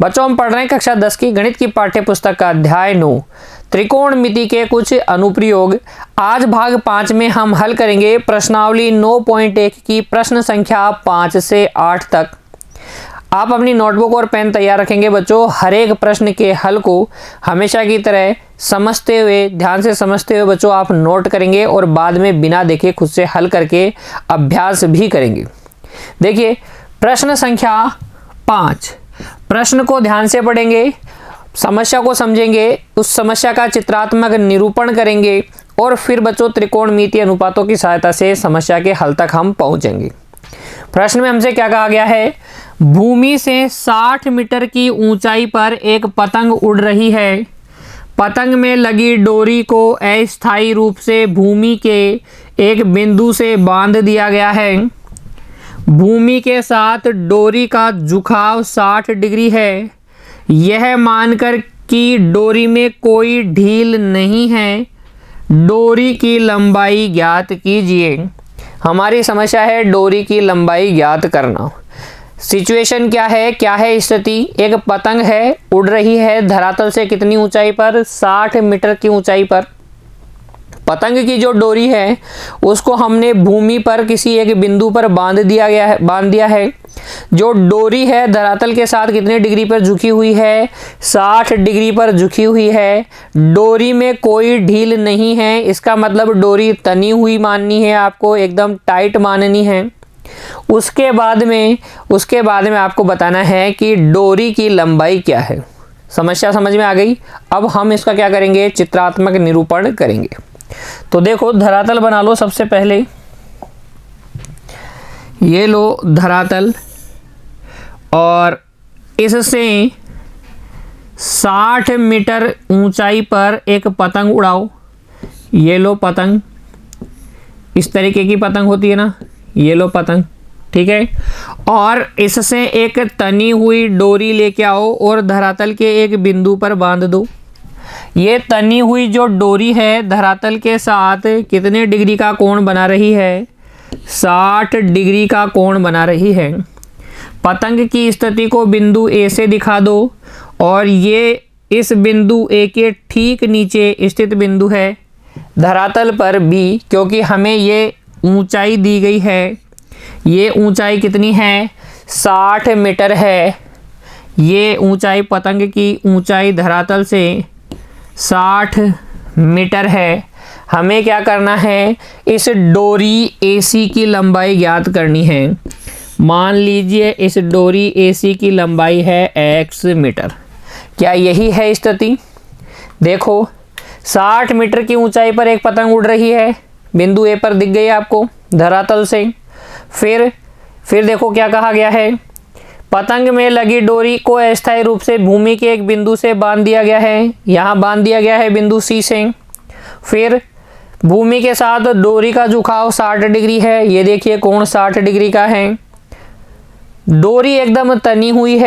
बच्चों हम पढ़ रहे हैं कक्षा 10 की गणित की पाठ्य पुस्तक का अध्याय 9 त्रिकोणमिति के कुछ अनुप्रयोग। आज भाग 5 में हम हल करेंगे प्रश्नावली 9.1 की प्रश्न संख्या 5 से 8 तक। आप अपनी नोटबुक और पेन तैयार रखेंगे बच्चों। हर एक प्रश्न के हल को हमेशा की तरह समझते हुए, ध्यान से समझते हुए बच्चों आप नोट करेंगे और बाद में बिना देखे खुद से हल करके अभ्यास भी करेंगे। देखिए प्रश्न संख्या 5, प्रश्न को ध्यान से पढ़ेंगे, समस्या को समझेंगे, उस समस्या का चित्रात्मक निरूपण करेंगे और फिर बच्चों त्रिकोणमितीय अनुपातों की सहायता से समस्या के हल तक हम पहुंचेंगे। प्रश्न में हमसे क्या कहा गया है? भूमि से 60 मीटर की ऊंचाई पर एक पतंग उड़ रही है। पतंग में लगी डोरी को अस्थायी रूप से भूमि के एक बिंदु से बांध दिया गया है। भूमि के साथ डोरी का झुकाव 60 डिग्री है। यह मानकर कि डोरी में कोई ढील नहीं है, डोरी की लंबाई ज्ञात कीजिए। हमारी समस्या है डोरी की लंबाई ज्ञात करना। सिचुएशन क्या है स्थिति? एक पतंग है, उड़ रही है धरातल से कितनी ऊंचाई पर? 60 मीटर की ऊंचाई पर। पतंग की जो डोरी है उसको हमने भूमि पर किसी एक बिंदु पर बांध दिया है। जो डोरी है धरातल के साथ कितने डिग्री पर झुकी हुई है? 60 डिग्री पर झुकी हुई है। डोरी में कोई ढील नहीं है, इसका मतलब डोरी तनी हुई माननी है, आपको एकदम टाइट माननी है। उसके बाद में आपको बताना है कि डोरी की लंबाई क्या है। समस्या समझ में आ गई? अब हम इसका क्या करेंगे? चित्रात्मक निरूपण करेंगे। तो देखो धरातल बना लो। सबसे पहले ये लो धरातल और इससे 60 मीटर ऊंचाई पर एक पतंग उड़ाओ। ये लो पतंग, इस तरीके की पतंग होती है ना, ये लो पतंग, ठीक है। और इससे एक तनी हुई डोरी लेके आओ और धरातल के एक बिंदु पर बांध दो। ये तनी हुई जो डोरी है धरातल के साथ कितने डिग्री का कोण बना रही है? 60 डिग्री का कोण बना रही है। पतंग की स्थिति को बिंदु ए से दिखा दो और ये इस बिंदु ए के ठीक नीचे स्थित बिंदु है धरातल पर बी, क्योंकि हमें ये ऊंचाई दी गई है। ये ऊंचाई कितनी है? 60 मीटर है। ये ऊंचाई पतंग की ऊंचाई धरातल से 60 मीटर है। हमें क्या करना है? इस डोरी AC की लंबाई ज्ञात करनी है। मान लीजिए इस डोरी AC की लंबाई है x मीटर। क्या यही है स्थिति? देखो 60 मीटर की ऊंचाई पर एक पतंग उड़ रही है, बिंदु A पर दिख गई आपको धरातल से। फिर देखो क्या कहा गया है? पतंग में लगी डोरी को अस्थायी रूप से भूमि के एक बिंदु से बांध दिया गया है। यहाँ बांध दिया गया है बिंदु C से। फिर भूमि के साथ डोरी का झुकाव 60 डिग्री है। ये देखिए कोण 60 डिग्री का है। डोरी एकदम तनी हुई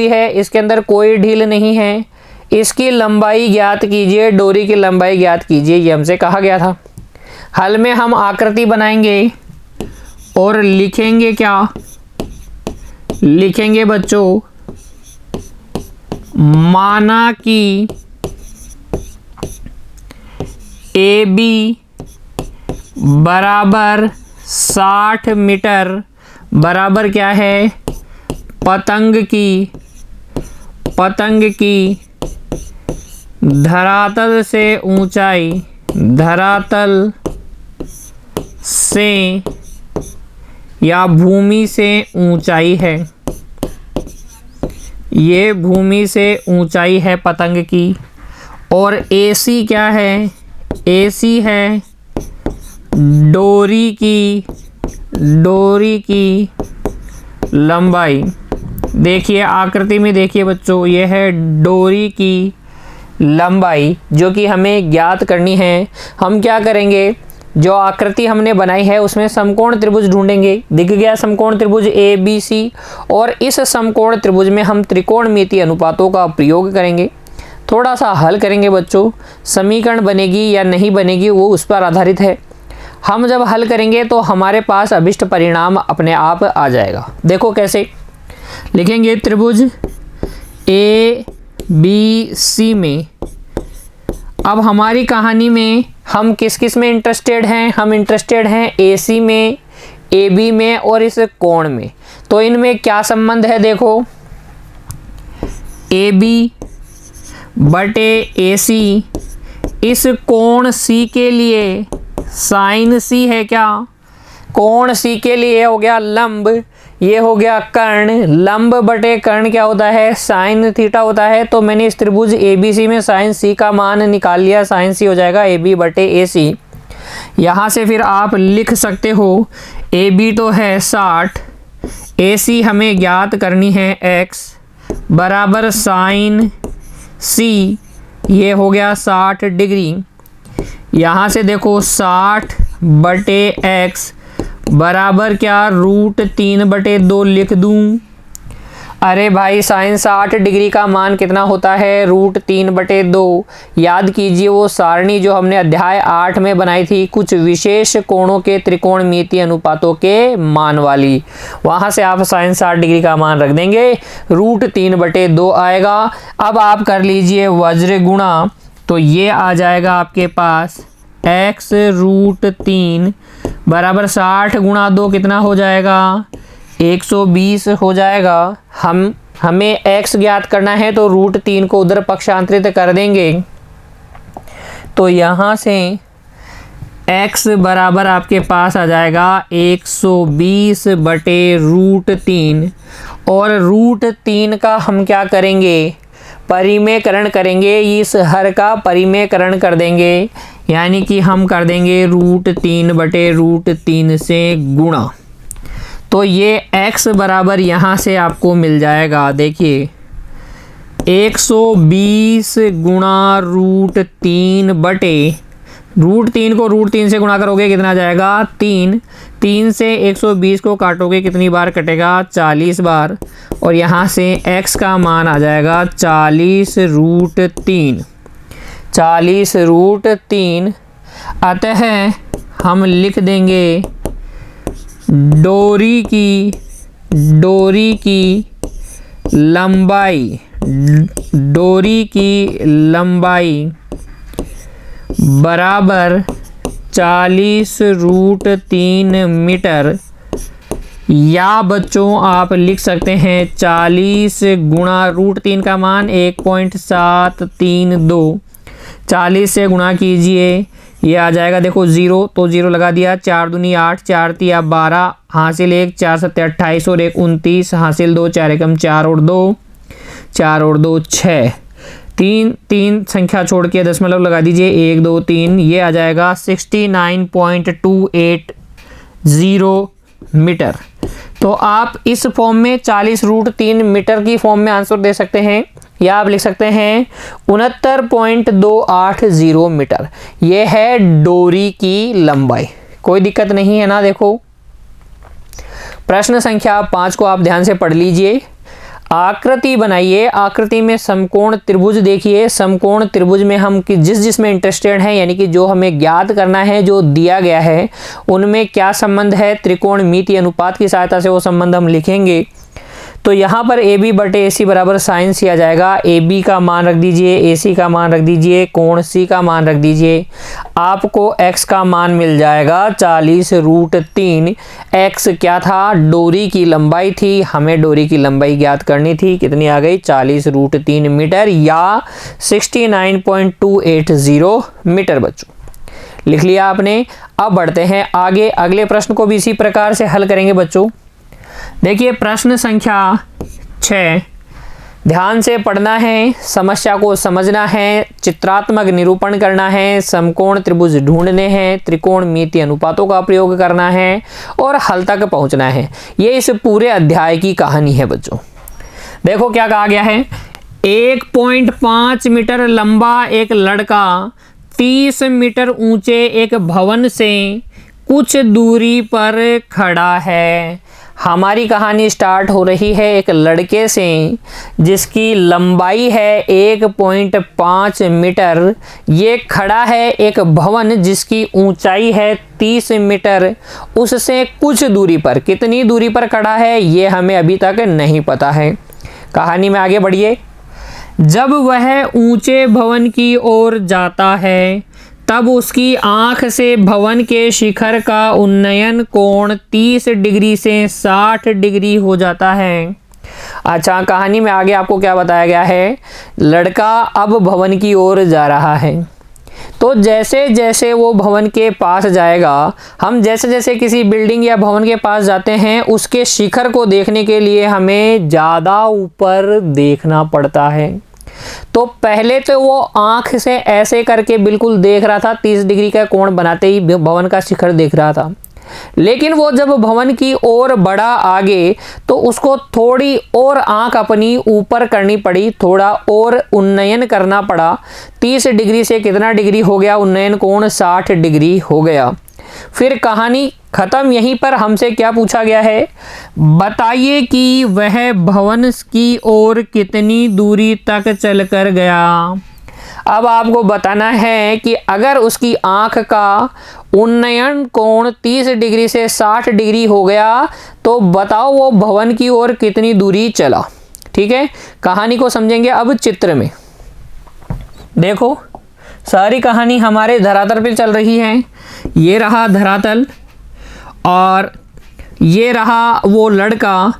है, इसके अंदर कोई ढील नहीं है। इसकी लंबाई ज्ञात कीजिए, डोरी की लंबाई ज्ञात कीजिए, ये हमसे कहा गया था। हल में हम आकृति बनाएंगे और लिखेंगे क्या? लिखेंगे बच्चों, माना कि AB बराबर 60 मीटर बराबर क्या है? पतंग की धरातल से ऊंचाई, धरातल से या भूमि से ऊंचाई है। ये भूमि से ऊंचाई है पतंग की। और AC क्या है? AC है डोरी की लंबाई। देखिए आकृति में देखिए बच्चों, ये है डोरी की लंबाई जो कि हमें ज्ञात करनी है। हम क्या करेंगे? जो आकृति हमने बनाई है उसमें समकोण त्रिभुज ढूंढेंगे। दिख गया समकोण त्रिभुज ABC, और इस समकोण त्रिभुज में हम त्रिकोणमितीय अनुपातों का प्रयोग करेंगे। थोड़ा सा हल करेंगे बच्चों, समीकरण बनेगी या नहीं बनेगी वो उस पर आधारित है। हम जब हल करेंगे तो हमारे पास अभिष्ट परिणाम अपने आप आ जाएगा। देखो कैसे, लिखेंगे त्रिभुज ABC में। अब हमारी कहानी में हम किस किस में इंटरेस्टेड हैं? हम इंटरेस्टेड हैं AC में, AB में और इस कोण में। तो इनमें क्या संबंध है? देखो, AB बटे AC इस कोण C के लिए साइन C है क्या? कोण C के लिए हो गया लंब, ये हो गया कर्ण। लंब बटे कर्ण क्या होता है? साइन थीटा होता है। तो मैंने इस त्रिभुज ABC में साइन C का मान निकाल लिया। साइन C हो जाएगा AB बटे AC। यहाँ से फिर आप लिख सकते हो AB तो है 60, AC हमें ज्ञात करनी है x बराबर साइन C, ये हो गया 60 डिग्री। यहाँ से देखो 60 बटे x बराबर क्या? √3/2 लिख दूं। अरे भाई साइन 60 डिग्री का मान कितना होता है? √3/2। याद कीजिए वो सारणी जो हमने अध्याय 8 में बनाई थी, कुछ विशेष कोणों के त्रिकोणमितीय अनुपातों के मान वाली। वहाँ से आप साइन 60 डिग्री का मान रख देंगे, √3/2 आएगा। अब आप कर लीजिए वज्र गुणा, तो ये आ जाएगा आपके पास x √3 बराबर 60 गुणा 2 कितना हो जाएगा? 120 हो जाएगा। हमें x ज्ञात करना है तो √3 को उधर पक्षांतरित कर देंगे। तो यहाँ से x बराबर आपके पास आ जाएगा 120 बटे √3, और √3 का हम क्या करेंगे? परिमेयकरण करेंगे। इस हर का परिमेयकरण कर देंगे, यानी कि हम कर देंगे √3 बटे √3 से गुणा। तो ये x बराबर यहाँ से आपको मिल जाएगा। देखिए 120 गुणा √3 बटे √3 को √3 से गुणा करोगे कितना जाएगा? 3। 3 से 120 को काटोगे कितनी बार कटेगा? 40 बार। और यहाँ से x का मान आ जाएगा 40 √3। 40 √3। अतः हम लिख देंगे डोरी की लंबाई बराबर 40 √3 मीटर, या बच्चों आप लिख सकते हैं 40 गुणा √3 का मान 1.732। 40 से गुणा कीजिए, ये आ जाएगा देखो 0, तो 0 लगा दिया। 4 दूनी 8, 4 तिया 12, हासिल 1, 4 7 28 और 1 29, हासिल 2, 4 एकम 4 और 2, 4 और 2 6। 3 संख्या छोड़ के दशमलव लगा दीजिए, 1 2 3, ये आ जाएगा 69.280 मीटर। तो आप इस फॉर्म में 40 √3 मीटर की फॉर्म में आंसर दे सकते हैं, या आप लिख सकते हैं 69.280 मीटर। ये है डोरी की लंबाई। कोई दिक्कत नहीं है ना? देखो प्रश्न संख्या 5 को आप ध्यान से पढ़ लीजिए। आकृति बनाइए। आकृति में समकोण त्रिभुज देखिए। समकोण त्रिभुज में हम जिस में इंटरेस्टेड हैं, यानी कि जो हमें ज्ञात करना है, जो दिया गया है, उनमें क्या संबंध है? त्रिकोणमितीय अनुपात की सहायता से वो संबंध हम लिखेंगे। तो यहाँ पर AB बटे AC बराबर साइन C आ जाएगा। AB का मान रख दीजिए, AC का मान रख दीजिए, कोण C का मान रख दीजिए। आपको x का मान मिल जाएगा 40 √3। x क्या था? डोरी की लंबाई थी। हमें डोरी की लंबाई ज्ञात करनी थी। कितनी आ गई? 40 √3 मीटर, या 69.280 मीटर। बच्चों लिख लिया आपने। अब बढ़ते हैं आगे। अगले प्रश्न को भी इसी प्रकार से हल करेंगे बच्चों। देखिए प्रश्न संख्या 6, ध्यान से पढ़ना है, समस्या को समझना है, चित्रात्मक निरूपण करना है, समकोण त्रिभुज ढूंढने हैं, त्रिकोणमितीय अनुपातों का प्रयोग करना है और हल तक पहुंचना है। ये इस पूरे अध्याय की कहानी है बच्चों। देखो क्या कहा गया है। 1.5 मीटर लंबा एक लड़का 30 मीटर ऊंचे एक भवन से कुछ दूरी पर खड़ा है। हमारी कहानी स्टार्ट हो रही है एक लड़के से जिसकी लंबाई है 1.5 मीटर। ये खड़ा है एक भवन जिसकी ऊंचाई है 30 मीटर। उससे कुछ दूरी पर, कितनी दूरी पर खड़ा है ये हमें अभी तक नहीं पता है। कहानी में आगे बढ़िए। जब वह ऊंचे भवन की ओर जाता है तब उसकी आंख से भवन के शिखर का उन्नयन कोण 30 डिग्री से 60 डिग्री हो जाता है। अच्छा, कहानी में आगे आपको क्या बताया गया है? लड़का अब भवन की ओर जा रहा है, तो जैसे जैसे वो भवन के पास जाएगा, हम जैसे जैसे किसी बिल्डिंग या भवन के पास जाते हैं उसके शिखर को देखने के लिए हमें ज़्यादा ऊपर देखना पड़ता है। तो पहले तो वो आंख से ऐसे करके बिल्कुल देख रहा था, 30 डिग्री का कोण बनाते ही भवन का शिखर देख रहा था। लेकिन वो जब भवन की ओर बढ़ा आगे तो उसको थोड़ी और आंख अपनी ऊपर करनी पड़ी, थोड़ा और उन्नयन करना पड़ा। 30 डिग्री से कितना डिग्री हो गया? उन्नयन कोण 60 डिग्री हो गया। फिर कहानी खत्म। यहीं पर हमसे क्या पूछा गया है? बताइए कि वह भवन की ओर कितनी दूरी तक चलकर गया। अब आपको बताना है कि अगर उसकी आंख का उन्नयन कोण 30 डिग्री से 60 डिग्री हो गया तो बताओ वो भवन की ओर कितनी दूरी चला। ठीक है, कहानी को समझेंगे अब चित्र में। देखो, सारी कहानी हमारे धरातल पर चल रही है। ये रहा धरातल और ये रहा वो लड़का,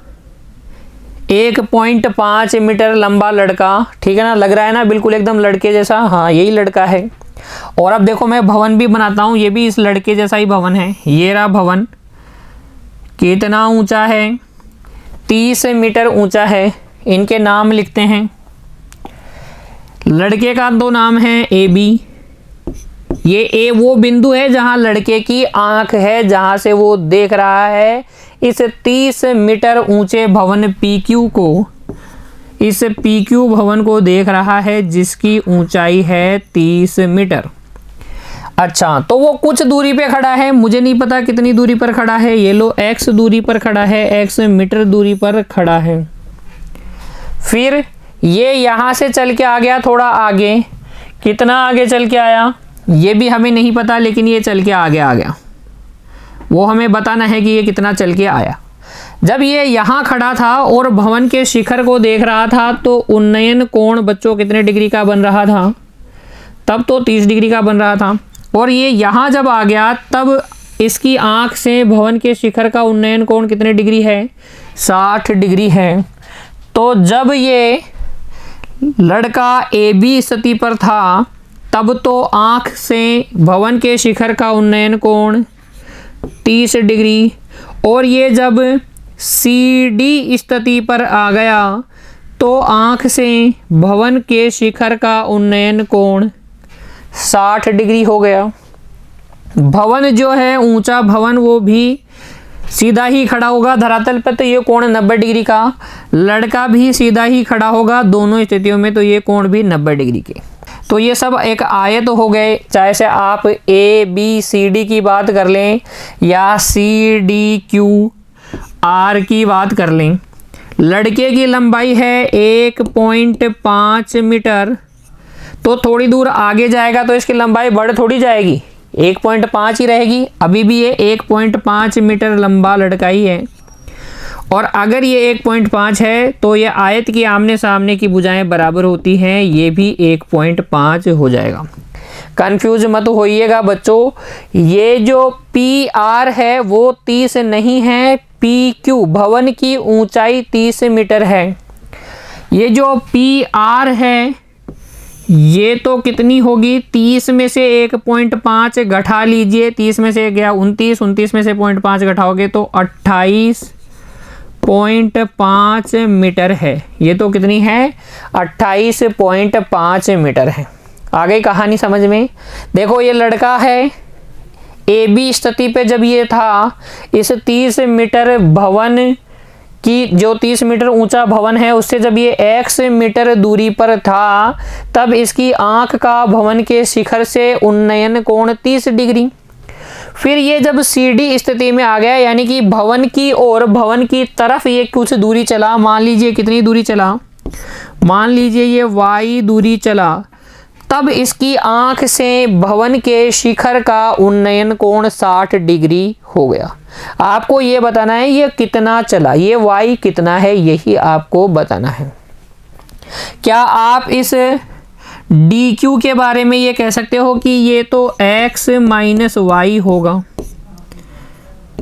1.5 मीटर लंबा लड़का। ठीक है ना, लग रहा है ना बिल्कुल एकदम लड़के जैसा? हाँ, यही लड़का है। और अब देखो मैं भवन भी बनाता हूँ, ये भी इस लड़के जैसा ही भवन है। ये रहा भवन, कितना ऊंचा है? 30 मीटर ऊंचा है। इनके नाम लिखते हैं। लड़के का दो नाम है ए बी। ये ए वो बिंदु है जहां लड़के की आंख है, जहां से वो देख रहा है इस 30 मीटर ऊंचे भवन पी क्यू को। इस पी क्यू भवन को देख रहा है जिसकी ऊंचाई है 30 मीटर। अच्छा, तो वो कुछ दूरी पे खड़ा है, मुझे नहीं पता कितनी दूरी पर खड़ा है। ये लो x दूरी पर खड़ा है, x मीटर दूरी पर खड़ा है। फिर ये यहाँ से चल के आ गया थोड़ा आगे। कितना आगे चल के आया ये भी हमें नहीं पता, लेकिन ये चल के आगे आ गया। वो हमें बताना है कि ये कितना चल के आया। जब ये यहाँ खड़ा था और भवन के शिखर को देख रहा था तो उन्नयन कोण बच्चों कितने डिग्री का बन रहा था? तब तो 30 डिग्री का बन रहा था। और ये यहाँ जब आ गया तब इसकी आंख से भवन के शिखर का उन्नयन कोण कितने डिग्री है? 60 डिग्री है। तो जब ये लड़का ए बी स्थिति पर था तब तो आंख से भवन के शिखर का उन्नयन कोण 30 डिग्री, और ये जब सी डी स्थिति पर आ गया तो आंख से भवन के शिखर का उन्नयन कोण 60 डिग्री हो गया। भवन जो है ऊंचा भवन वो भी सीधा ही खड़ा होगा धरातल पर, तो ये कोण 90 डिग्री का। लड़का भी सीधा ही खड़ा होगा दोनों स्थितियों में, तो ये कोण भी 90 डिग्री के। तो ये सब एक आयत हो गए, चाहे से आप ए बी सी डी की बात कर लें या सी डी क्यू आर की बात कर लें। लड़के की लंबाई है 1.5 मीटर, तो थोड़ी दूर आगे जाएगा तो इसकी लंबाई बढ़ थोड़ी जाएगी, 1.5 ही रहेगी। अभी भी ये 1.5 मीटर लंबा लड़का ही है। और अगर ये 1.5 है तो ये आयत की आमने सामने की भुजाएं बराबर होती हैं, ये भी 1.5 हो जाएगा। कंफ्यूज मत होइएगा बच्चों, ये जो पी आर है वो 30 नहीं है, पी क्यू भवन की ऊंचाई 30 मीटर है। ये जो पी आर है ये तो कितनी होगी? 30 में से 1.5 घटा लीजिए, 30 में से गया 29, 29 में से 0.5 घटाओगे तो 28.5 मीटर है। ये तो कितनी है? 28.5 मीटर है। आ गई कहानी समझ में? देखो ये लड़का है ए बी स्थिति पे जब ये था, इस 30 मीटर भवन की जो 30 मीटर ऊंचा भवन है उससे जब ये x मीटर दूरी पर था तब इसकी आंख का भवन के शिखर से उन्नयन कोण 30 डिग्री। फिर ये जब CD स्थिति में आ गया, यानी कि भवन की ओर, भवन की तरफ ये कुछ दूरी चला, मान लीजिए कितनी दूरी चला, मान लीजिए ये y दूरी चला, तब इसकी आंख से भवन के शिखर का उन्नयन कोण 60 डिग्री हो गया। आपको ये बताना है ये कितना चला, ये y कितना है, यही आपको बताना है। क्या आप इस dq के बारे में ये कह सकते हो कि ये तो x माइनस वाई होगा,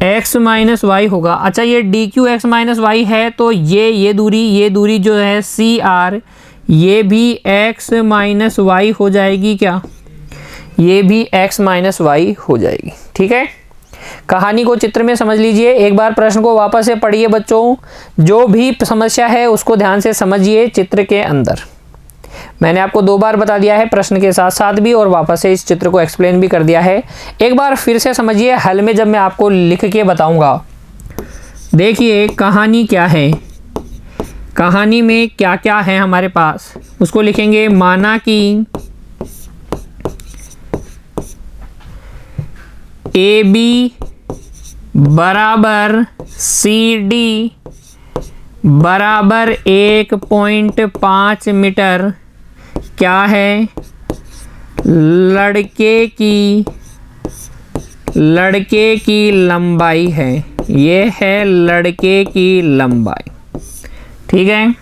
x माइनस वाई होगा। अच्छा, ये dq x माइनस वाई है तो ये दूरी जो है CR, ये भी x माइनस वाई हो जाएगी क्या, ये भी x माइनस वाई हो जाएगी। ठीक है, कहानी को चित्र में समझ लीजिए। एक बार प्रश्न को वापस से पढ़िए बच्चों, जो भी समस्या है उसको ध्यान से समझिए चित्र के अंदर। मैंने आपको 2 बार बता दिया है, प्रश्न के साथ साथ भी, और वापस से इस चित्र को एक्सप्लेन भी कर दिया है। एक बार फिर से समझिए हल में जब मैं आपको लिख के बताऊंगा। देखिए कहानी क्या है, कहानी में क्या क्या है हमारे पास, उसको लिखेंगे। माना कि AB बराबर CD बराबर 1.5 मीटर क्या है, लड़के की लंबाई है, ये है लड़के की लंबाई। ठीक है,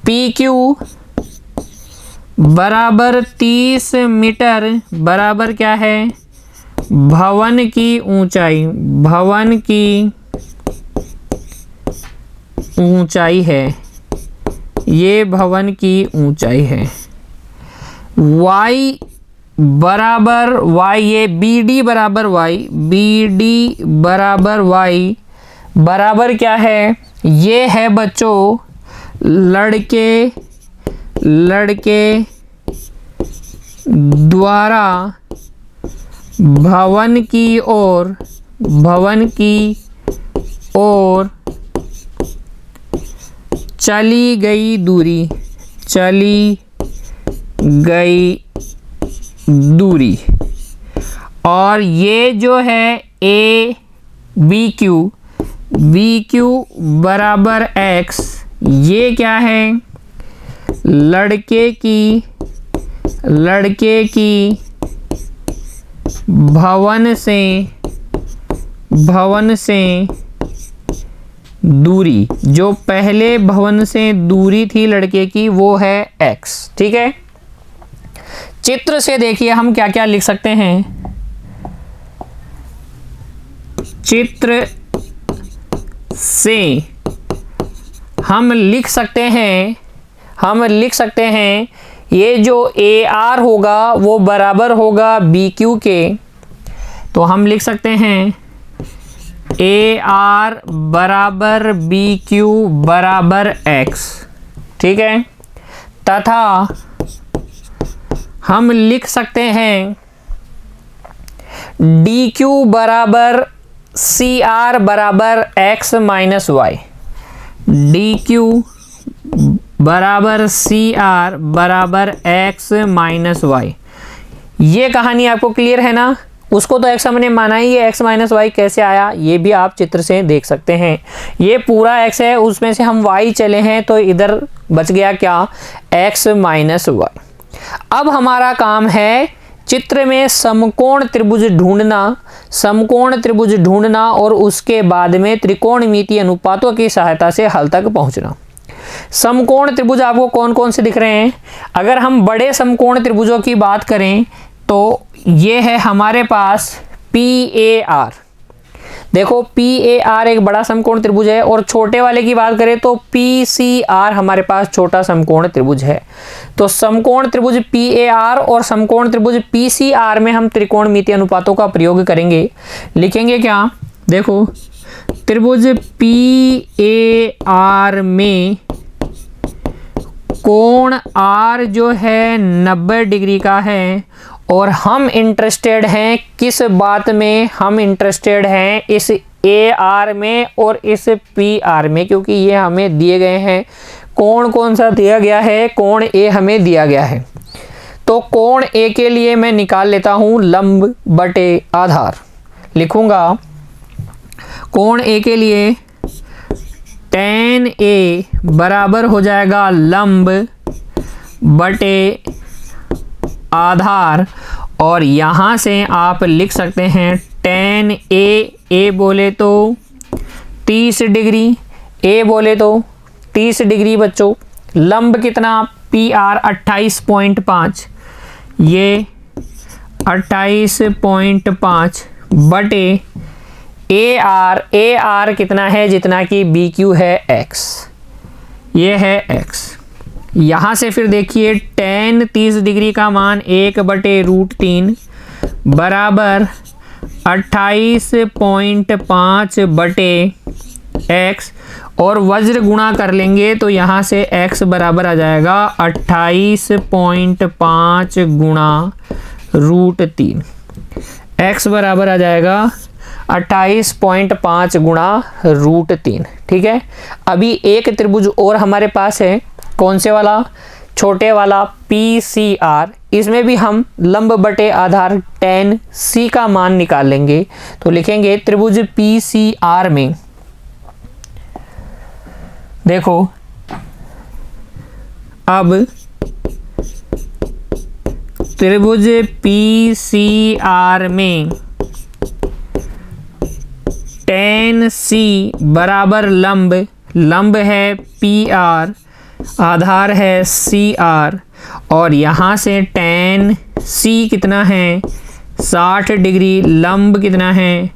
PQ बराबर 30 मीटर बराबर क्या है, भवन की ऊंचाई, भवन की ऊंचाई है, ये भवन की ऊंचाई है। Y बराबर Y, ये BD बराबर Y, BD बराबर Y बराबर क्या है, ये है बच्चों लड़के द्वारा भवन की ओर चली गई दूरी, और ये जो है BQ बराबर x, ये क्या है, लड़के की भवन से दूरी, जो पहले भवन से दूरी थी लड़के की, वो है x। ठीक है, चित्र से देखिए हम क्या क्या लिख सकते हैं। चित्र से हम लिख सकते हैं ये जो AR होगा वो बराबर होगा BQ के, तो हम लिख सकते हैं AR बराबर BQ बराबर x। ठीक है, तथा हम लिख सकते हैं DQ बराबर CR बराबर x माइनस वाई, DQ बराबर CR बराबर x माइनस वाई। ये कहानी आपको क्लियर है ना, उसको तो x हमने माना ही है, x माइनस वाई कैसे आया ये भी आप चित्र से देख सकते हैं। ये पूरा x है, उसमें से हम y चले हैं तो इधर बच गया क्या, x माइनस वाई। अब हमारा काम है चित्र में समकोण त्रिभुज ढूंढना और उसके बाद में त्रिकोणमितीय अनुपातों की सहायता से हल तक पहुंचना। समकोण त्रिभुज आपको कौन कौन से दिख रहे हैं, अगर हम बड़े समकोण त्रिभुजों की बात करें तो ये है हमारे पास PAR। देखो PAR एक बड़ा समकोण त्रिभुज है, और छोटे वाले की बात करें तो PCR हमारे पास छोटा समकोण त्रिभुज है। तो समकोण त्रिभुज PAR और समकोण त्रिभुज PCR में हम त्रिकोणमितीय अनुपातों का प्रयोग करेंगे। लिखेंगे क्या, देखो त्रिभुज PAR में कोण R जो है 90 डिग्री का है, और हम इंटरेस्टेड हैं किस बात में, हम इंटरेस्टेड हैं इस AR में और इस PR में, क्योंकि ये हमें दिए गए हैं। कोण कौन सा दिया गया है, कोण A हमें दिया गया है। तो कोण A के लिए मैं निकाल लेता हूँ लंब बटे आधार। लिखूंगा कोण ए के लिए tan A बराबर हो जाएगा लंब बटे आधार, और यहाँ से आप लिख सकते हैं tan A बोले तो 30 डिग्री, A बोले तो 30 डिग्री बच्चों। लंब कितना PR 28.5, ये 28.5 बटे AR कितना है जितना कि BQ है x, ये है x। यहाँ से फिर देखिए tan 30 डिग्री का मान 1/√3 बराबर 28.5 बटे x, और वज्र गुणा कर लेंगे तो यहाँ से x बराबर आ जाएगा 28.5 गुणा √3। x बराबर आ जाएगा 28.5 गुणा √3। ठीक है, अभी एक त्रिभुज और हमारे पास है, कौन से वाला, छोटे वाला PCR। इसमें भी हम लंब बटे आधार tan C का मान निकाल लेंगे। तो लिखेंगे त्रिभुज PCR में, देखो अब त्रिभुज PCR में tan C बराबर लंब है PR, आधार है CR, और यहाँ से tan C कितना है 60 डिग्री, लंब कितना है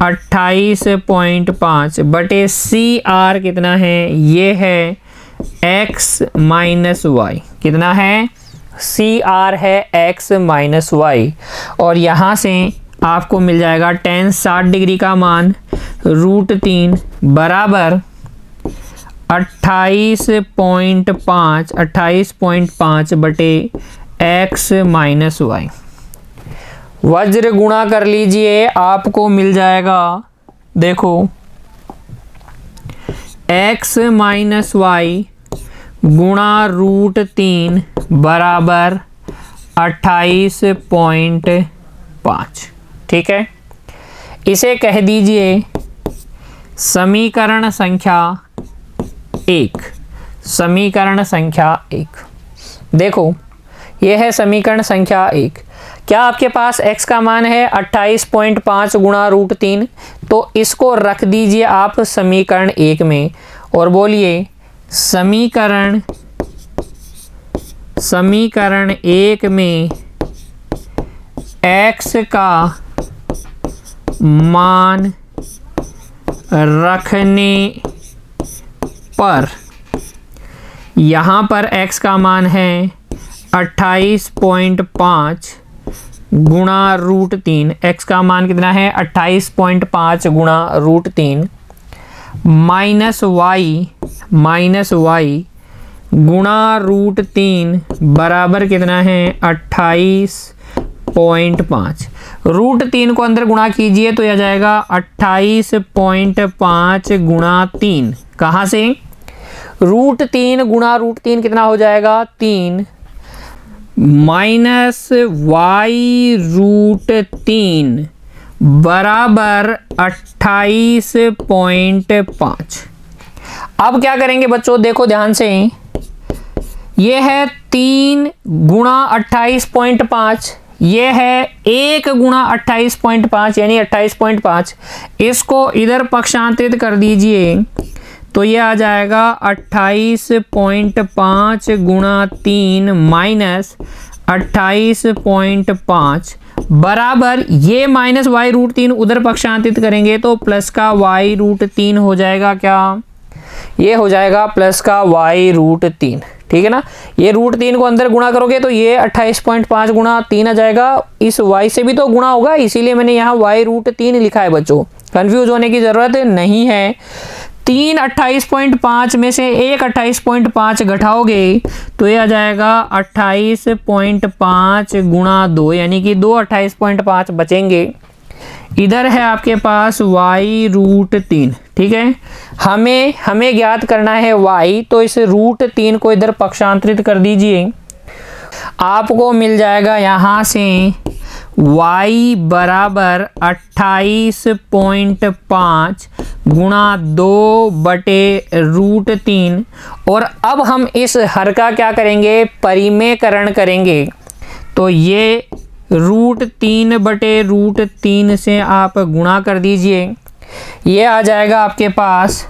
28.5 बटे CR कितना है, ये है x माइनस वाई, कितना है CR है x माइनस वाई, और यहाँ से आपको मिल जाएगा tan 60 डिग्री का मान √3 बराबर 28.5 बटे x माइनस वाई। वज्र गुणा कर लीजिए, आपको मिल जाएगा, देखो x माइनस वाई गुणा √3 बराबर 28.5। ठीक है, इसे कह दीजिए समीकरण संख्या 1। समीकरण संख्या 1, देखो यह है समीकरण संख्या 1। क्या आपके पास x का मान है 28.5 गुणा √3, तो इसको रख दीजिए आप समीकरण 1 में और बोलिए समीकरण 1 में x का मान रखने पर, यहाँ पर x का मान है 28.5 गुणा √3, x का मान कितना है 28.5 गुणा √3 माइनस वाई गुणा √3 बराबर कितना है 28.5। √3 को अंदर गुणा कीजिए तो यह जाएगा 28.5 गुणा 3, कहाँ से √3 गुणा √3 कितना हो जाएगा 3 माइनस वाई √3 बराबर 28.5। अब क्या करेंगे बच्चों, देखो ध्यान से, ये है 3 गुणा 28.5, ये है 1 गुणा 28.5 यानी 28.5। इसको इधर पक्षांतरित कर दीजिए तो ये आ जाएगा 28.5 गुणा 3 माइनस 28.5 बराबर, ये माइनस वाई √3 उधर पक्षांतरित करेंगे तो प्लस का वाई √3 हो जाएगा। क्या ये हो जाएगा प्लस का वाई √3। ठीक है ना, ये √3 को अंदर गुणा करोगे तो ये 28.5 गुणा 3 आ जाएगा। इस y से भी तो गुणा होगा, इसीलिए मैंने यहाँ y √3 लिखा है बच्चों, कंफ्यूज होने की जरूरत नहीं है। 3 28.5 में से एक 28.5 घटाओगे तो ये आ जाएगा 28.5 गुणा 2, यानी कि 2 28.5 बचेंगे। इधर है आपके पास y √3। ठीक है, हमें ज्ञात करना है y, तो इस √3 को इधर पक्षांतरित कर दीजिए, आपको मिल जाएगा यहाँ से y बराबर 28.5 गुणा 2/√3। और अब हम इस हर का क्या करेंगे, परिमेयकरण करेंगे। तो ये √3/√3 से आप गुणा कर दीजिए। ये आ जाएगा आपके पास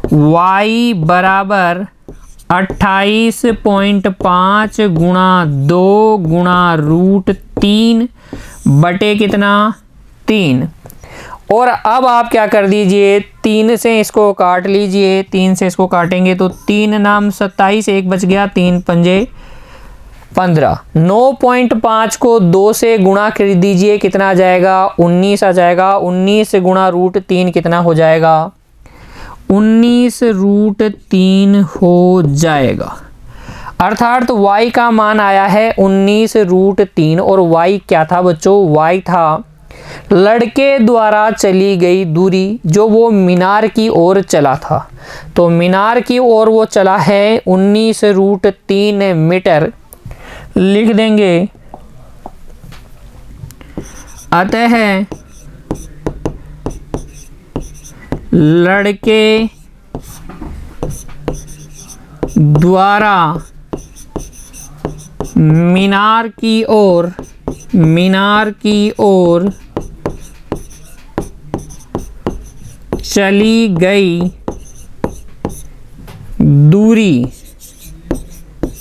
y बराबर 28.5 गुणा 2 गुणा √3 बटे कितना 3। और अब आप क्या कर दीजिए, 3 से इसको काट लीजिए। 3 से इसको काटेंगे तो 3 नाम 27, 1 बच गया, 3 पंजे 15। 9.5 को 2 से गुणा कर दीजिए, कितना आ जाएगा 19 आ जाएगा। 19 गुणा √3 कितना हो जाएगा, 19√3 हो जाएगा। अर्थात y का मान आया है 19√3। और y क्या था बच्चों, y था लड़के द्वारा चली गई दूरी, जो वो मीनार की ओर चला था। तो मीनार की ओर वो चला है 19√3 मीटर, लिख देंगे। अतः लड़के द्वारा मीनार की ओर चली गई दूरी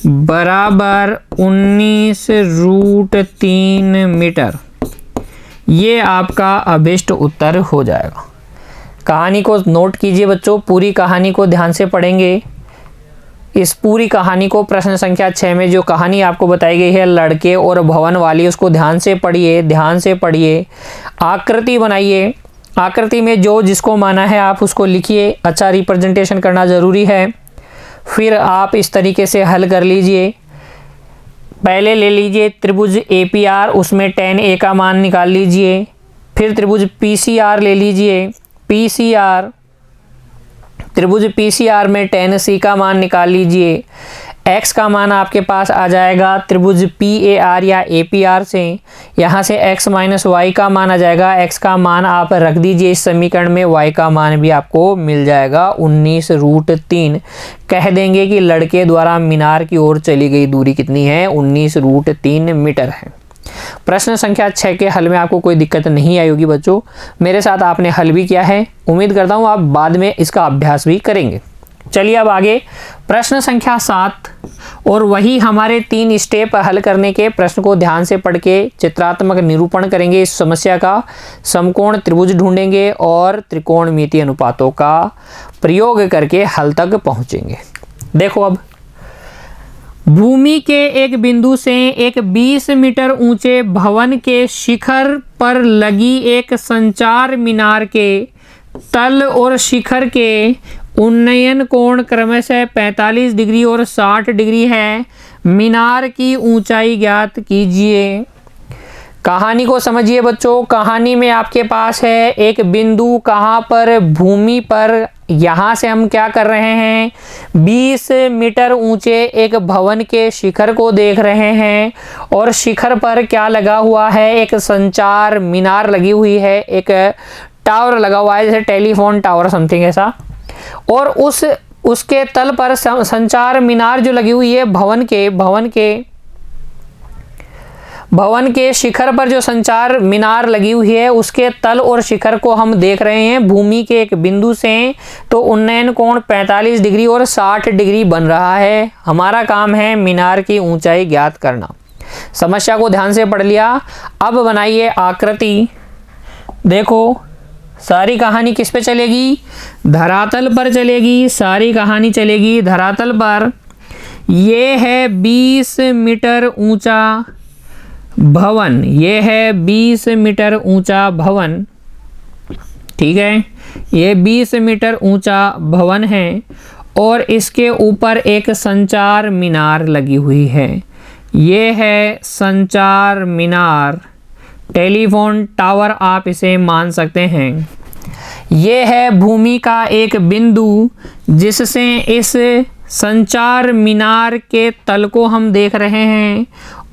बराबर 19√3 मीटर। ये आपका अभिष्ट उत्तर हो जाएगा। कहानी को नोट कीजिए बच्चों, पूरी कहानी को ध्यान से पढ़ेंगे। इस पूरी कहानी को प्रश्न संख्या 6 में जो कहानी आपको बताई गई है लड़के और भवन वाली, उसको ध्यान से पढ़िए। आकृति बनाइए। आकृति में जो जिसको माना है आप उसको लिखिए। अच्छा रिप्रेजेंटेशन करना ज़रूरी है। फिर आप इस तरीके से हल कर लीजिए। पहले ले लीजिए त्रिभुज APR, उसमें tan A का मान निकाल लीजिए। फिर त्रिभुज PCR ले लीजिए। त्रिभुज PCR में tan C का मान निकाल लीजिए। x का मान आपके पास आ जाएगा त्रिभुज PAR या APR से। यहाँ से x माइनस y का मान आ जाएगा। x का मान आप रख दीजिए इस समीकरण में, y का मान भी आपको मिल जाएगा 19√3। कह देंगे कि लड़के द्वारा मीनार की ओर चली गई दूरी कितनी है, 19√3 मीटर है। प्रश्न संख्या 6 के हल में आपको कोई दिक्कत नहीं आई होगी बच्चों। मेरे साथ आपने हल भी किया है, उम्मीद करता हूँ आप बाद में इसका अभ्यास भी करेंगे। चलिए अब आगे प्रश्न संख्या 7, और वही हमारे 3 स्टेप हल करने के। प्रश्न को ध्यान से पढ़ के चित्रात्मक निरूपण करेंगे इस समस्या का, समकोण त्रिभुज ढूंढेंगे और त्रिकोणमितीय अनुपातों का प्रयोग करके हल तक पहुंचेंगे। देखो अब, भूमि के एक बिंदु से एक 20 मीटर ऊंचे भवन के शिखर पर लगी एक संचार मीनार के तल और शिखर के उन्नयन कोण क्रमशः 45 डिग्री और 60 डिग्री है। मीनार की ऊंचाई ज्ञात कीजिए। कहानी को समझिए बच्चों। कहानी में आपके पास है एक बिंदु, कहाँ पर, भूमि पर। यहाँ से हम क्या कर रहे हैं, 20 मीटर ऊंचे एक भवन के शिखर को देख रहे हैं। और शिखर पर क्या लगा हुआ है, एक संचार मीनार लगी हुई है, एक टावर लगा हुआ है, जैसे टेलीफोन टावर समथिंग ऐसा। और उसके तल पर संचार मीनार जो लगी हुई है भवन के शिखर पर जो संचार मीनार लगी हुई है, उसके तल और शिखर को हम देख रहे हैं भूमि के एक बिंदु से। तो उन्नयन कोण 45 डिग्री और 60 डिग्री बन रहा है। हमारा काम है मीनार की ऊंचाई ज्ञात करना। समस्या को ध्यान से पढ़ लिया। अब बनाइए आकृति। देखो, सारी कहानी किस पे चलेगी, धरातल पर चलेगी। सारी कहानी चलेगी धरातल पर। ये है 20 मीटर ऊंचा भवन, ये है 20 मीटर ऊंचा भवन, ठीक है। ये 20 मीटर ऊंचा भवन है और इसके ऊपर एक संचार मीनार लगी हुई है। ये है संचार मीनार, टेलीफोन टावर आप इसे मान सकते हैं। ये है भूमि का एक बिंदु जिससे इस संचार मीनार के तल को हम देख रहे हैं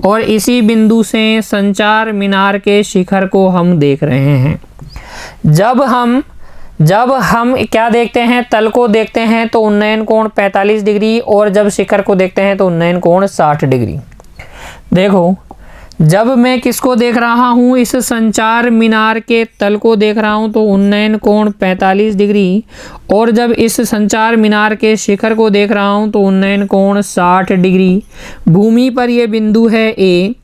और इसी बिंदु से संचार मीनार के शिखर को हम देख रहे हैं। जब हम क्या देखते हैं, तल को देखते हैं तो उन्नयन कोण 45 डिग्री और जब शिखर को देखते हैं तो उन्नयन कोण 60 डिग्री। देखो, जब मैं किसको देख रहा हूँ, इस संचार मीनार के तल को देख रहा हूँ तो उन्नयन कोण 45 डिग्री और जब इस संचार मीनार के शिखर को देख रहा हूँ तो उन्नयन कोण 60 डिग्री। भूमि पर यह बिंदु है ए,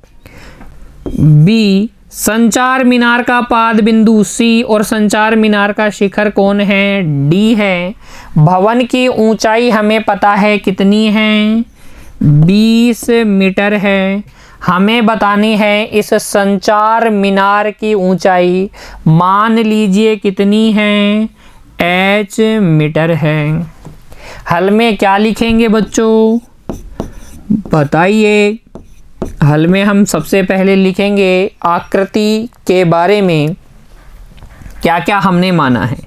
बी, संचार मीनार का पाद बिंदु सी और संचार मीनार का शिखर कौन है, डी है। भवन की ऊंचाई हमें पता है कितनी है, 20 मीटर है। हमें बतानी है इस संचार मीनार की ऊंचाई, मान लीजिए कितनी है, h मीटर है। हल में क्या लिखेंगे बच्चों, बताइए। हल में हम सबसे पहले लिखेंगे आकृति के बारे में क्या क्या हमने माना है।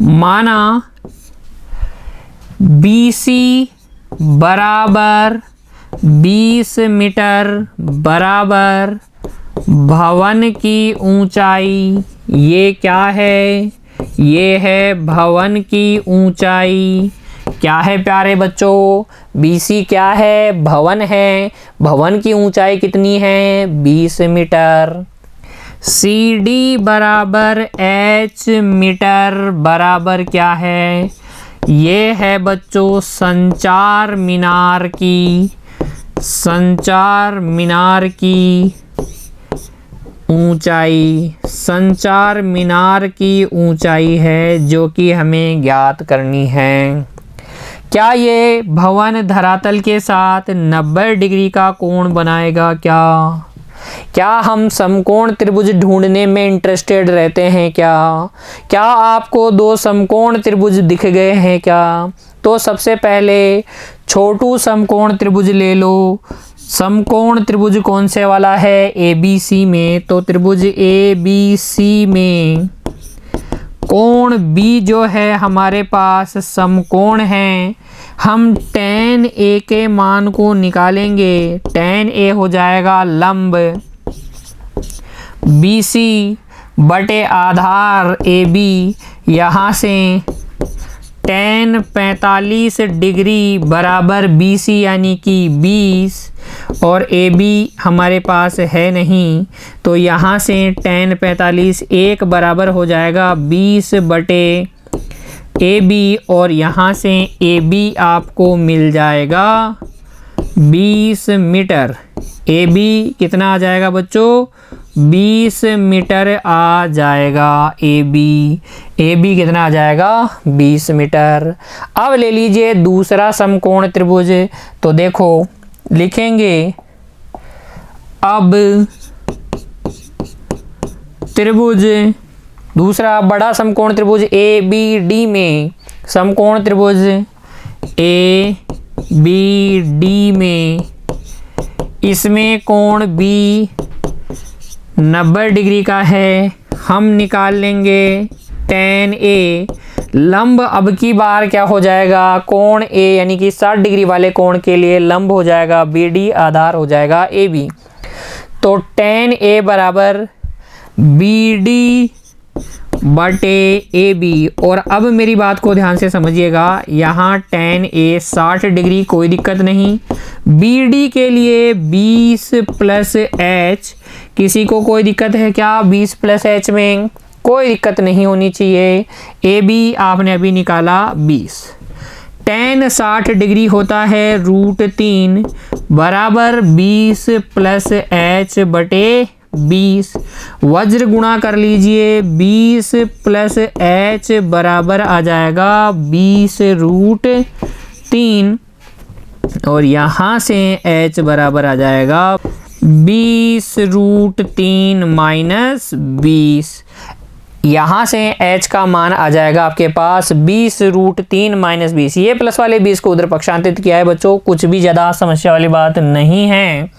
माना BC बराबर 20 मीटर बराबर भवन की ऊंचाई, ये क्या है, ये है भवन की ऊंचाई। क्या है प्यारे बच्चों, BC क्या है, भवन है। भवन की ऊंचाई कितनी है, 20 मीटर। CD बराबर H मीटर बराबर क्या है, ये है बच्चों संचार मीनार की ऊंचाई। संचार मीनार की ऊंचाई है जो कि हमें ज्ञात करनी है। क्या ये भवन धरातल के साथ 90 डिग्री का कोण बनाएगा, क्या हम समकोण त्रिभुज ढूंढने में इंटरेस्टेड रहते हैं, क्या आपको दो समकोण त्रिभुज दिख गए हैं क्या? तो सबसे पहले छोटू समकोण त्रिभुज ले लो। समकोण त्रिभुज कौन से वाला है, ABC में। तो त्रिभुज ABC में कोण B जो है हमारे पास समकोण है। हम tan A के मान को निकालेंगे। tan A हो जाएगा लंब BC बटे आधार AB। यहाँ से tan 45 डिग्री बराबर BC यानी कि 20 और AB हमारे पास है नहीं, तो यहाँ से tan 45 एक बराबर हो जाएगा 20 बटे AB और यहाँ से AB आपको मिल जाएगा 20 मीटर। AB कितना आ जाएगा बच्चों, 20 मीटर आ जाएगा AB कितना आ जाएगा, 20 मीटर। अब ले लीजिए दूसरा समकोण त्रिभुज। तो देखो लिखेंगे अब त्रिभुज दूसरा बड़ा समकोण त्रिभुज ABD में, समकोण त्रिभुज ABD में इसमें कोण B 90 डिग्री का है। हम निकाल लेंगे tan A। लंब अब की बार क्या हो जाएगा, कोण A यानी कि 60 डिग्री वाले कोण के लिए लंब हो जाएगा BD, आधार हो जाएगा AB। तो tan A बराबर BD बटे AB। और अब मेरी बात को ध्यान से समझिएगा, यहाँ tan A 60 डिग्री, कोई दिक्कत नहीं। BD के लिए 20 प्लस H, किसी को कोई दिक्कत है क्या, 20 प्लस H में कोई दिक्कत नहीं होनी चाहिए। AB आपने अभी निकाला 20। tan 60 डिग्री होता है √3 बराबर 20 प्लस H बटे 20। वज्र गुणा कर लीजिए, 20 प्लस H बराबर आ जाएगा 20 √3 और यहाँ से H बराबर आ जाएगा 20 √3 माइनस 20। यहाँ से H का मान आ जाएगा आपके पास 20 √3 माइनस 20। ये प्लस वाले 20 को उधर पक्षांतरित किया है बच्चों, कुछ भी ज़्यादा समस्या वाली बात नहीं है।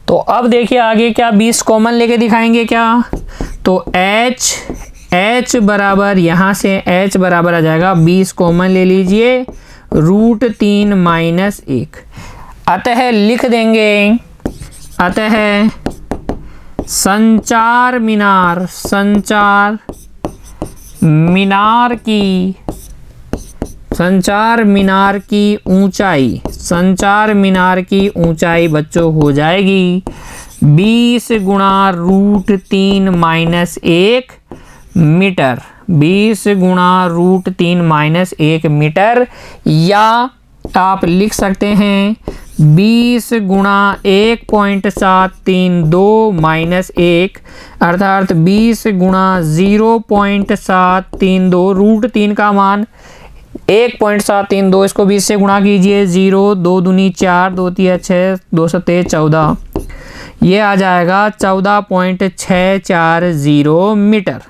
तो अब देखिए आगे क्या 20 कॉमन लेके दिखाएंगे क्या। तो H बराबर, यहाँ से H बराबर आ जाएगा 20 कॉमन ले लीजिए √3 - 1। अतः लिख देंगे, अतः संचार मीनार की ऊंचाई बच्चों हो जाएगी 20 × √3 - 1 मीटर। 20 × √3 - 1 मीटर, या आप लिख सकते हैं 20 × 1.732 - 1, अर्थात 20 × 0.732। √3 का मान 1.732, इसको 20 से गुणा कीजिए, 0 2 दूनी 4, 2 तिया 6, 2 सत्ते 14, ये आ जाएगा 14.640 मीटर।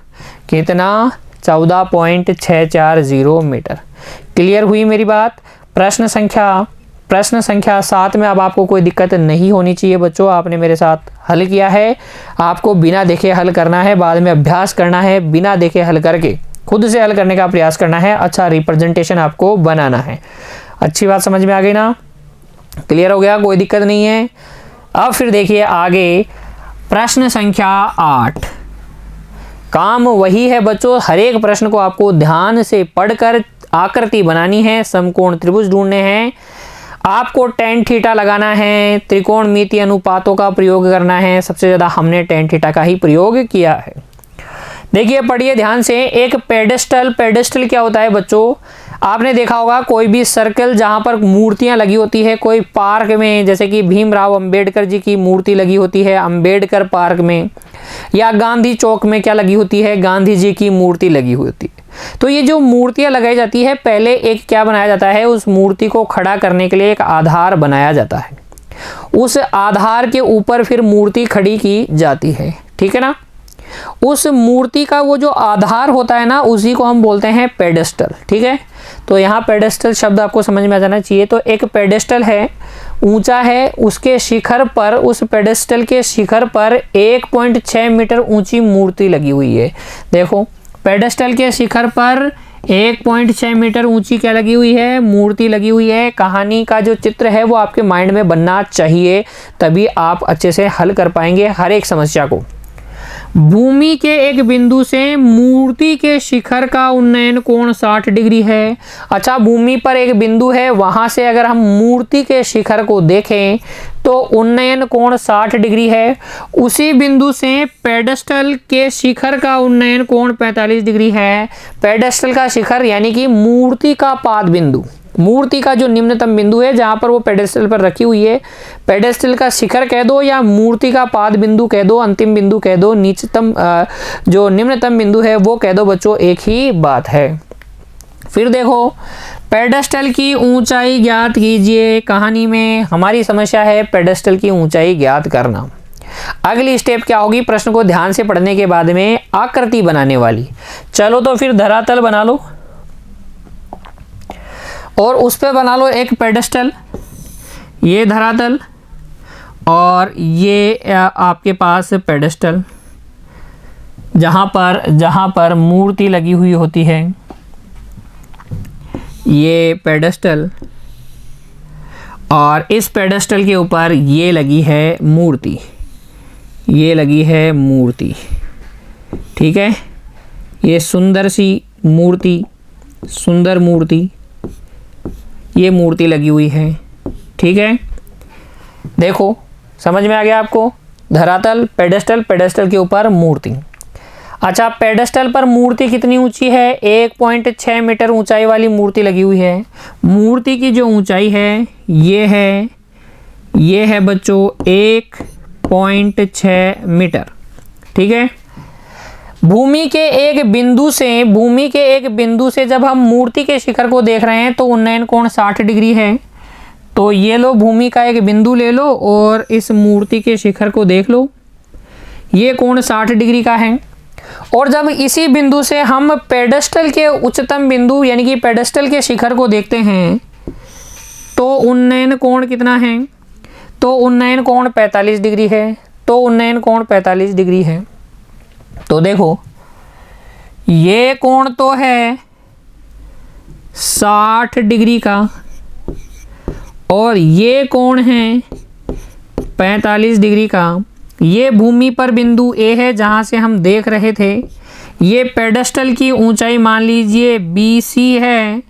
कितना? 14.640 मीटर। क्लियर हुई मेरी बात? प्रश्न संख्या 7 में अब आपको कोई दिक्कत नहीं होनी चाहिए बच्चों। आपने मेरे साथ हल किया है, आपको बिना देखे हल करना है, बाद में अभ्यास करना है, बिना देखे हल करके खुद से हल करने का प्रयास करना है, अच्छा रिप्रेजेंटेशन आपको बनाना है। अच्छी बात समझ में आ गई ना? क्लियर हो गया? कोई दिक्कत नहीं है। अब फिर देखिए आगे प्रश्न संख्या 8। काम वही है बच्चों, हर एक प्रश्न को आपको ध्यान से पढ़कर आकृति बनानी है, समकोण त्रिभुज ढूंढने हैं, आपको tan थीटा लगाना है, त्रिकोणमितीय अनुपातों का प्रयोग करना है। सबसे ज़्यादा हमने tan थीटा का ही प्रयोग किया है। देखिए पढ़िए ध्यान से। एक पेडेस्टल क्या होता है बच्चों? आपने देखा होगा कोई भी सर्कल जहाँ पर मूर्तियाँ लगी होती है, कोई पार्क में, जैसे कि भीमराव अंबेडकर जी की मूर्ति लगी होती है अंबेडकर पार्क में, या गांधी चौक में क्या लगी होती है? गांधी जी की मूर्ति लगी होती है। तो ये जो मूर्तियाँ लगाई जाती है, पहले एक क्या बनाया जाता है? उस मूर्ति को खड़ा करने के लिए एक आधार बनाया जाता है, उस आधार के ऊपर फिर मूर्ति खड़ी की जाती है, ठीक है ना? उस मूर्ति का वो जो आधार होता है ना, उसी को हम बोलते हैं पेडेस्टल, ठीक है? तो यहाँ पेडेस्टल शब्द आपको समझ में आ जाना चाहिए। तो एक पेडेस्टल है, ऊंचा है, उसके शिखर पर, उस पेडेस्टल के शिखर पर 1.6 मीटर ऊंची मूर्ति लगी हुई है। देखो पेडेस्टल के शिखर पर 1.6 मीटर ऊंची क्या लगी हुई है? मूर्ति लगी हुई है। कहानी का जो चित्र है वो आपके माइंड में बनना चाहिए, तभी आप अच्छे से हल कर पाएंगे हर एक समस्या को। भूमि के एक बिंदु से मूर्ति के शिखर का उन्नयन कोण 60 डिग्री है। अच्छा, भूमि पर एक बिंदु है, वहां से अगर हम मूर्ति के शिखर को देखें तो उन्नयन कोण 60 डिग्री है। उसी बिंदु से पेडेस्टल के शिखर का उन्नयन कोण 45 डिग्री है। पेडेस्टल का शिखर यानी कि मूर्ति का पाद बिंदु, मूर्ति का जो निम्नतम बिंदु है जहां पर वो पेडेस्टल पर रखी हुई है, पेडेस्टल का शिखर कह दो या मूर्ति का पाद बिंदु कह दो, अंतिम बिंदु कह दो, नीचतम जो निम्नतम बिंदु है वो कह दो बच्चों, एक ही बात है। फिर देखो पेडेस्टल की ऊंचाई ज्ञात कीजिए। कहानी में हमारी समस्या है पेडेस्टल की ऊंचाई ज्ञात करना। अगली स्टेप क्या होगी? प्रश्न को ध्यान से पढ़ने के बाद में आकृति बनाने वाली। चलो तो फिर धरातल बना लो और उस पे बना लो एक पेडेस्टल, ये धरातल और ये आपके पास पेडेस्टल, जहाँ पर मूर्ति लगी हुई होती है, ये पेडेस्टल, और इस पेडेस्टल के ऊपर ये लगी है मूर्ति, ये लगी है मूर्ति, ठीक है? ये सुंदर सी मूर्ति, सुंदर मूर्ति, ये मूर्ति लगी हुई है, ठीक है? देखो समझ में आ गया आपको? धरातल, पेडेस्टल, पेडेस्टल के ऊपर मूर्ति। अच्छा, पेडेस्टल पर मूर्ति कितनी ऊंची है? 1.6 मीटर ऊंचाई वाली मूर्ति लगी हुई है। मूर्ति की जो ऊंचाई है ये है बच्चों 1.6 मीटर, ठीक है? भूमि के एक बिंदु से जब हम मूर्ति के शिखर को देख रहे हैं तो उन्नयन कोण 60 डिग्री है। तो ये लो, भूमि का एक बिंदु ले लो और इस मूर्ति के शिखर को देख लो, ये कोण 60 डिग्री का है। और जब इसी बिंदु से हम पेडेस्टल के उच्चतम बिंदु यानी कि पेडेस्टल के शिखर को देखते हैं तो उन्नयन कोण कितना है? तो उन्नयन कोण 45 डिग्री है। तो उन्नयन कोण 45 डिग्री है। तो देखो ये कोण तो है 60 डिग्री का, और ये कोण है 45 डिग्री का। ये भूमि पर बिंदु ए है जहाँ से हम देख रहे थे। ये पेडस्टल की ऊंचाई मान लीजिए BC है,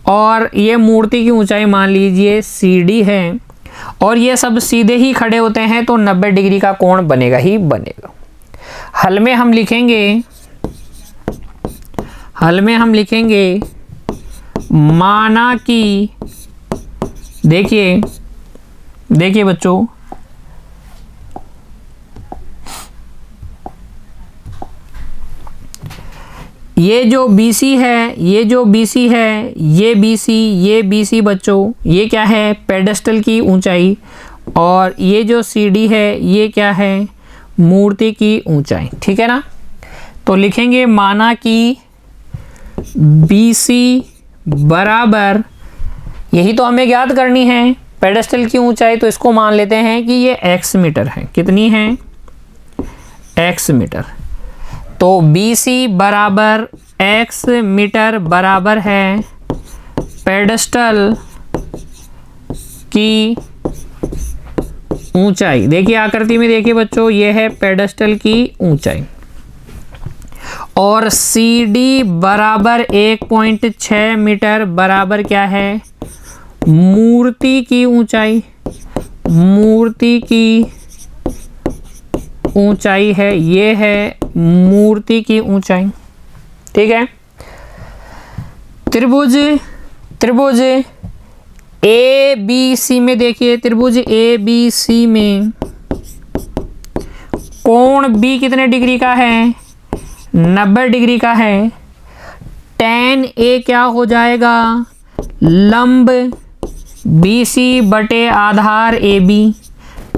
और ये मूर्ति की ऊंचाई मान लीजिए CD है, और ये सब सीधे ही खड़े होते हैं तो 90 डिग्री का कोण बनेगा ही बनेगा। हल में हम लिखेंगे माना कि, देखिए बच्चों, ये जो BC है, ये BC बच्चों, ये क्या है? पेडस्टल की ऊंचाई, और ये जो CD है ये क्या है? मूर्ति की ऊंचाई। ठीक है ना? तो लिखेंगे माना कि BC बराबर, यही तो हमें ज्ञात करनी है पेडस्टल की ऊंचाई, तो इसको मान लेते हैं कि ये x मीटर है। कितनी है? x meter. तो BC बराबर x मीटर बराबर है पेडस्टल की ऊंचाई। देखिए आकृति में, देखिए बच्चों, ये है पेडस्टल की ऊंचाई, और CD बराबर 1.6 मीटर बराबर क्या है? मूर्ति की ऊंचाई। मूर्ति की ऊंचाई है, ये है मूर्ति की ऊंचाई। ठीक है। त्रिभुज ABC में, देखिए त्रिभुज ABC में कोण B कितने डिग्री का है? 90 डिग्री का है। tan A क्या हो जाएगा? लंब BC बटे आधार AB।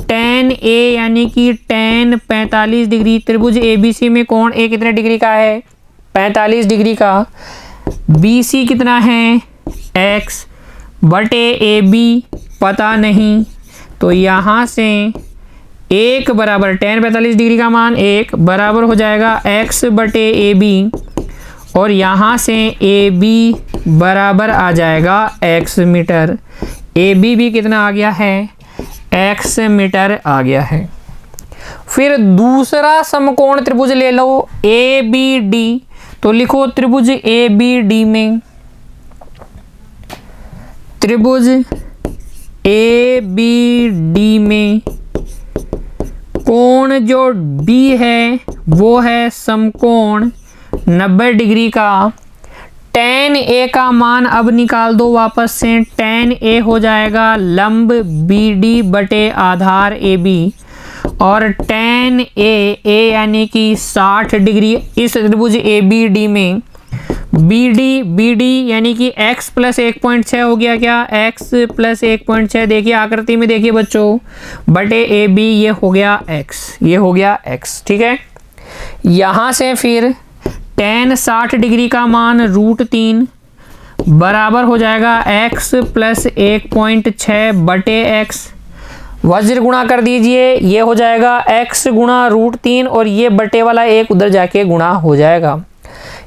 tan A यानी कि tan 45 डिग्री। त्रिभुज ABC में कोण A कितने डिग्री का है? 45 डिग्री का। BC कितना है? x बटे AB पता नहीं, तो यहाँ से 1 बराबर tan 45 डिग्री का मान 1 बराबर हो जाएगा x बटे AB, और यहाँ से AB बराबर आ जाएगा x मीटर। AB भी कितना आ गया है? x मीटर आ गया है। फिर दूसरा समकोण त्रिभुज ले लो ABD, तो लिखो त्रिभुज ABD में, त्रिभुज ABD में कोण जो D है वो है समकोण 90 डिग्री का। tan A का मान अब निकाल दो वापस से। tan A हो जाएगा लंब BD बटे आधार AB, और tan A यानी कि 60 डिग्री। इस त्रिभुज ABD में BD यानी कि x प्लस 1.6 हो गया क्या? x plus 1.6। देखिए आकृति में, देखिए बच्चों, बटे AB, ये हो गया x। ठीक है। यहाँ से फिर tan 60 डिग्री का मान √3 बराबर हो जाएगा x प्लस 1.6 बटे x। वज्र गुणा कर दीजिए, ये हो जाएगा x गुणा √3, और ये बटे वाला 1 उधर जाके गुणा हो जाएगा।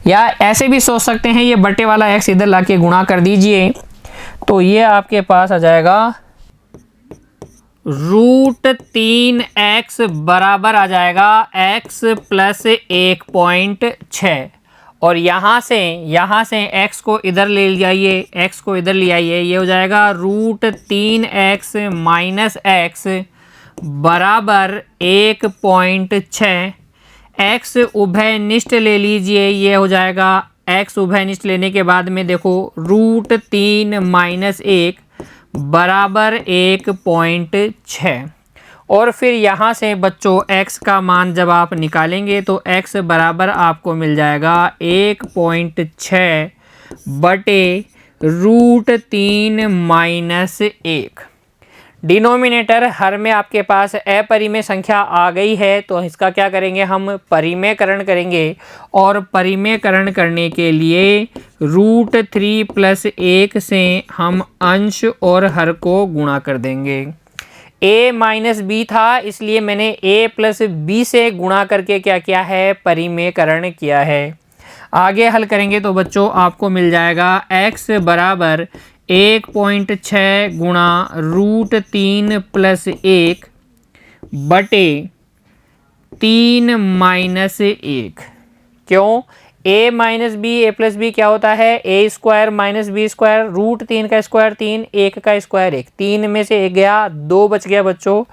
या ऐसे भी सोच सकते हैं, ये बटे वाला x इधर लाके गुणा कर दीजिए, तो ये आपके पास आ जाएगा √3x बराबर आ जाएगा x प्लस 1.6। और यहाँ से x को इधर ले जाइए, ये हो जाएगा √3x माइनस x बराबर 1.6। x उभयनिष्ठ ले लीजिए, ये हो जाएगा x उभयनिष्ठ लेने के बाद में देखो √3 माइनस 1 बराबर 1.6। और फिर यहाँ से बच्चों x का मान जब आप निकालेंगे तो x बराबर आपको मिल जाएगा 1.6 बटे √3 माइनस 1। डिनोमिनेटर हर में आपके पास अपरिमेय संख्या आ गई है, तो इसका क्या करेंगे? हम परिमेयकरण करेंगे, और परिमेयकरण करने के लिए √3 प्लस 1 से हम अंश और हर को गुणा कर देंगे। a माइनस b था, इसलिए मैंने a प्लस b से गुणा करके क्या किया है? परिमेयकरण किया है। आगे हल करेंगे तो बच्चों आपको मिल जाएगा x बराबर 1.6 गुणा √3 + 1 बटे 3 - 1। क्यों? a minus B A plus B क्या होता है? a square minus B square, √3 का स्क्वायर 3, 1 का स्क्वायर 1, 3 में से 1 गया, 2 बच गया बच्चों।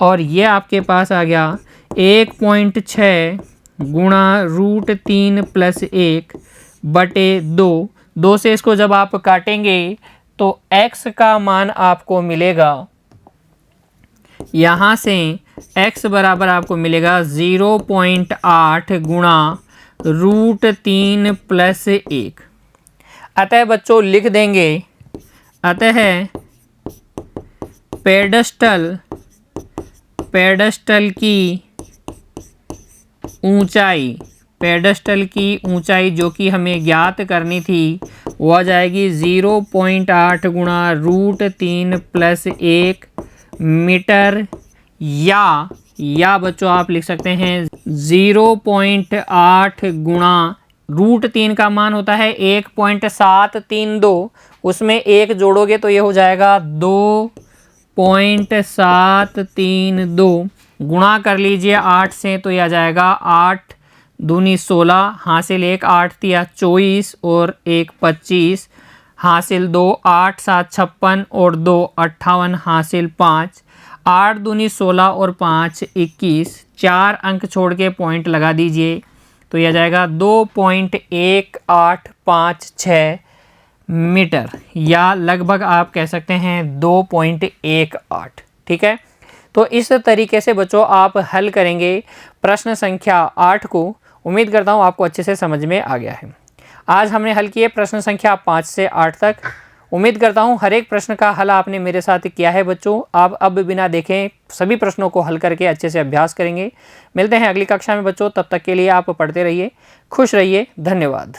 और ये आपके पास आ गया 1.6 गुणा √3 + 1 बटे 2। 2 से इसको जब आप काटेंगे तो x का मान आपको मिलेगा, यहाँ से x बराबर आपको मिलेगा 0.8 गुणा √3 + 1। अतः बच्चों लिख देंगे, अतः पेडस्टल की ऊंचाई जो कि हमें ज्ञात करनी थी वो आ जाएगी 0.8 गुणा √3 + 1 मीटर, या बच्चों आप लिख सकते हैं 0.8 गुणा √3 का मान होता है 1.732, उसमें 1 जोड़ोगे तो ये हो जाएगा 2.732, गुणा कर लीजिए 8 से तो यह आ जाएगा 8 दूनी 16, हासिल 1, 8 तिया 24 और 1 25, हासिल 2, 8 7 56 और 2 58, हासिल 5, 8 दूनी 16 और 5 21, 4 अंक छोड़ के पॉइंट लगा दीजिए तो यह जाएगा 2.1856 मीटर, या लगभग आप कह सकते हैं 2.18। ठीक है, तो इस तरीके से बच्चों आप हल करेंगे प्रश्न संख्या 8 को। उम्मीद करता हूँ आपको अच्छे से समझ में आ गया है। आज हमने हल किए प्रश्न संख्या 5 से 8 तक। उम्मीद करता हूँ हर एक प्रश्न का हल आपने मेरे साथ किया है बच्चों। आप अब बिना देखें सभी प्रश्नों को हल करके अच्छे से अभ्यास करेंगे। मिलते हैं अगली कक्षा में बच्चों, तब तक के लिए आप पढ़ते रहिए, खुश रहिए, धन्यवाद।